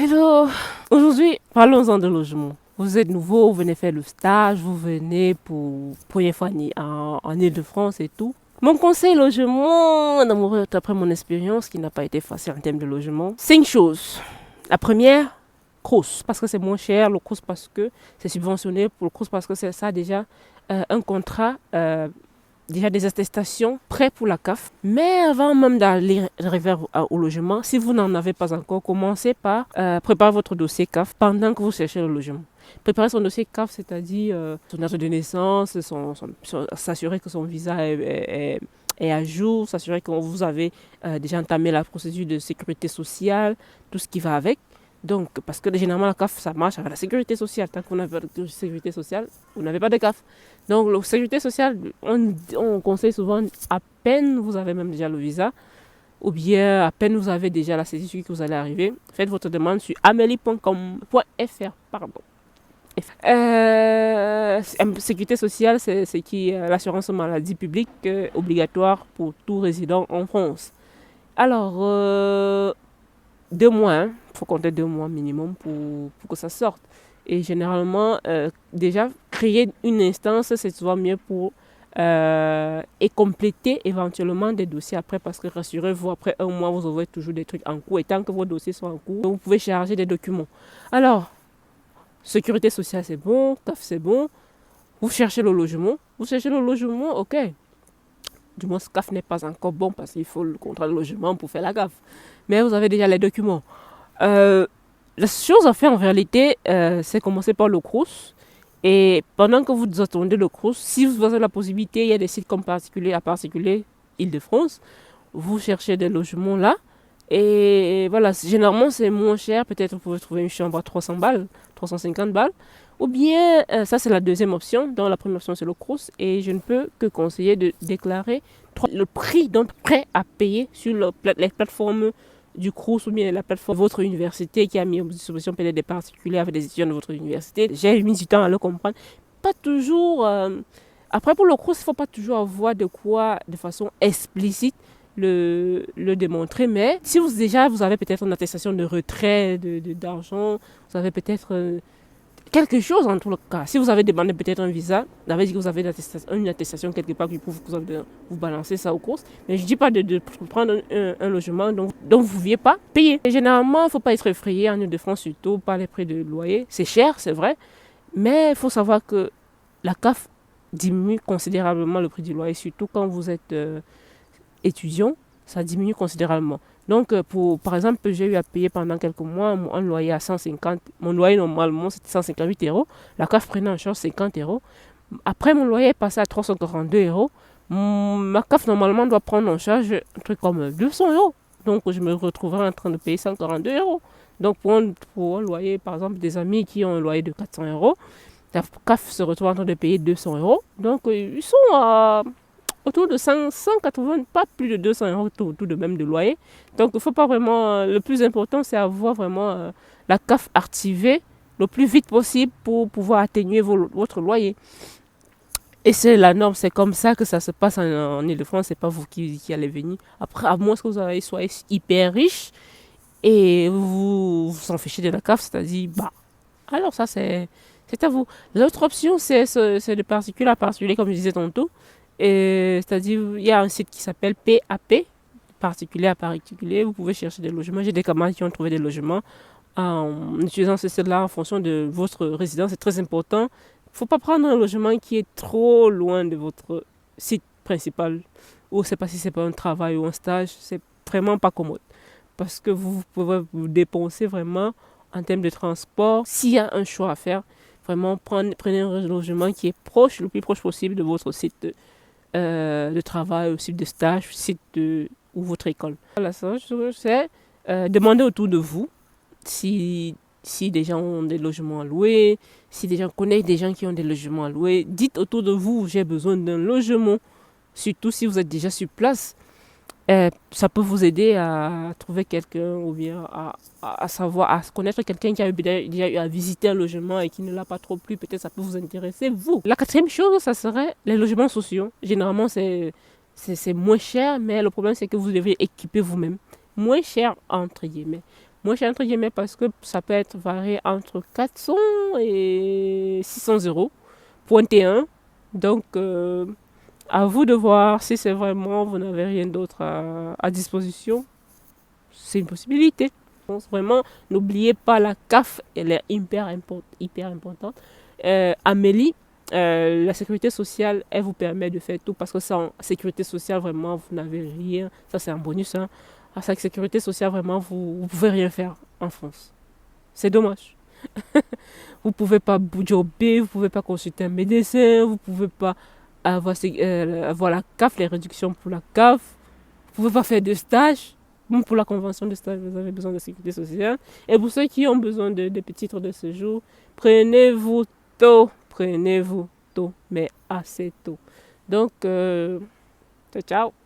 Hello, aujourd'hui parlons-en de logement. Vous êtes nouveau, vous venez faire le stage, vous venez pour première fois en Île-de-France et tout. Mon conseil logement, d'après mon expérience, qui n'a pas été facile en termes de logement, 5 choses. La première, Crous, parce que c'est moins cher, le Crous parce que c'est subventionné, pour le Crous parce que c'est ça déjà un contrat déjà des attestations prêtes pour la CAF. Mais avant même d'aller au logement, si vous n'en avez pas encore, commencez par préparer votre dossier CAF pendant que vous cherchez le logement. Préparer son dossier CAF, c'est-à-dire son date de naissance, s'assurer que son visa est à jour, s'assurer que vous avez déjà entamé la procédure de sécurité sociale, tout ce qui va avec. Donc, parce que généralement, la CAF, ça marche avec la sécurité sociale. Tant qu'on n'a pas de sécurité sociale, vous n'avez pas de CAF. Donc, la sécurité sociale, on conseille souvent, à peine vous avez même déjà le visa, ou bien à peine vous avez déjà la saisie que vous allez arriver, faites votre demande sur amelie.com.fr. Pardon. Sécurité sociale, c'est l'assurance maladie publique obligatoire pour tout résident en France. Alors, 2 mois, il faut compter 2 mois minimum pour que ça sorte. Et généralement, déjà, créer une instance, c'est souvent mieux pour et compléter éventuellement des dossiers après, parce que rassurez-vous, après 1 mois, vous aurez toujours des trucs en cours. Et tant que vos dossiers sont en cours, vous pouvez charger des documents. Alors, sécurité sociale, c'est bon, CAF, c'est bon. Vous cherchez le logement. Vous cherchez le logement, ok. Du moins, ce CAF n'est pas encore bon parce qu'il faut le contrat de logement pour faire la CAF. Mais vous avez déjà les documents. La chose à faire en réalité, c'est commencer par le Crous. Et pendant que vous attendez le Crous, si vous avez la possibilité, il y a des sites comme particulier à particulier, Île-de-France, vous cherchez des logements là. Et voilà, généralement c'est moins cher. Peut-être vous pouvez trouver une chambre à 300 balles, 350 balles. Ou bien, ça c'est la deuxième option. Donc la première option c'est le Crous. Et je ne peux que conseiller de déclarer le prix donc prêt à payer sur les plateformes du Crous ou bien la plateforme de votre université qui a mis en disposition peut-être des particuliers avec des étudiants de votre université. J'ai mis du temps à le comprendre. Pas toujours. Après, pour le Crous, il ne faut pas toujours avoir de quoi, de façon explicite, le démontrer. Mais si vous avez peut-être une attestation de retrait d'argent, vous avez peut-être quelque chose en tout cas. Si vous avez demandé peut-être un visa, vous avez dit que vous avez une attestation quelque part qui prouve que vous avez vous balancer ça aux courses. Mais je ne dis pas de prendre un logement dont vous ne pouviez pas payer. Et généralement, il ne faut pas être effrayé en Ile-de-France, surtout par les prix de loyer. C'est cher, c'est vrai. Mais il faut savoir que la CAF diminue considérablement le prix du loyer, surtout quand vous êtes étudiant, ça diminue considérablement. Donc, par exemple, j'ai eu à payer pendant quelques mois un loyer à 150. Mon loyer, normalement, c'était 158 euros. La CAF prenait en charge 50 euros. Après, mon loyer est passé à 342 euros. Ma CAF, normalement, doit prendre en charge un truc comme 200 euros. Donc, je me retrouverai en train de payer 142 euros. Donc, pour un loyer, par exemple, des amis qui ont un loyer de 400 euros, la CAF se retrouve en train de payer 200 euros. Donc, ils sont à autour de 180, pas plus de 200 euros tout de même de loyer. Donc, il ne faut pas vraiment. Le plus important, c'est avoir vraiment la CAF activée le plus vite possible pour pouvoir atténuer votre loyer. Et c'est la norme, c'est comme ça que ça se passe en Ile-de-France, c'est pas vous qui allez venir. Après, à moins que vous soyez hyper riche et vous en fichez de la CAF, c'est-à-dire, alors ça, c'est à vous. L'autre option, c'est de particulier à particulier, comme je disais tantôt. C'est-à-dire, il y a un site qui s'appelle PAP, particulier à particulier. Vous pouvez chercher des logements. J'ai des camarades qui ont trouvé des logements en utilisant ce site-là en fonction de votre résidence. C'est très important. Il ne faut pas prendre un logement qui est trop loin de votre site principal. Ou je ne sais pas si c'est pas un travail ou un stage. C'est vraiment pas commode. Parce que vous pouvez vous dépenser vraiment en termes de transport. S'il y a un choix à faire, vraiment prenez un logement qui est proche, le plus proche possible de votre site de travail, au site de stage, ou votre école. La seule chose, c'est demander autour de vous si des gens ont des logements à louer, si des gens connaissent des gens qui ont des logements à louer. Dites autour de vous, j'ai besoin d'un logement, surtout si vous êtes déjà sur place. Ça peut vous aider à trouver quelqu'un ou bien à connaître quelqu'un qui a déjà eu à visiter un logement et qui ne l'a pas trop plu. Peut-être ça peut vous intéresser, vous. La quatrième chose, ça serait les logements sociaux. Généralement, c'est moins cher, mais le problème, c'est que vous devez équiper vous-même. Moins cher, entre guillemets. Moins cher entre guillemets parce que ça peut être varié entre 400 et 600 euros. Pointez un. Donc, à vous de voir si c'est vraiment, vous n'avez rien d'autre à disposition. C'est une possibilité. Donc, vraiment, n'oubliez pas la CAF, elle est hyper importante. Amélie, la sécurité sociale, elle vous permet de faire tout parce que sans sécurité sociale, vraiment, vous n'avez rien. Ça, c'est un bonus. Hein. Sans sécurité sociale, vraiment, vous ne pouvez rien faire en France. C'est dommage. Vous ne pouvez pas jobber, vous ne pouvez pas consulter un médecin, vous ne pouvez pas avoir la CAF, les réductions pour la CAF. Vous ne pouvez pas faire de stage. Même pour la convention de stage, vous avez besoin de sécurité sociale. Et pour ceux qui ont besoin de petits titres de séjour, prenez-vous tôt, mais assez tôt. Donc, ciao, ciao.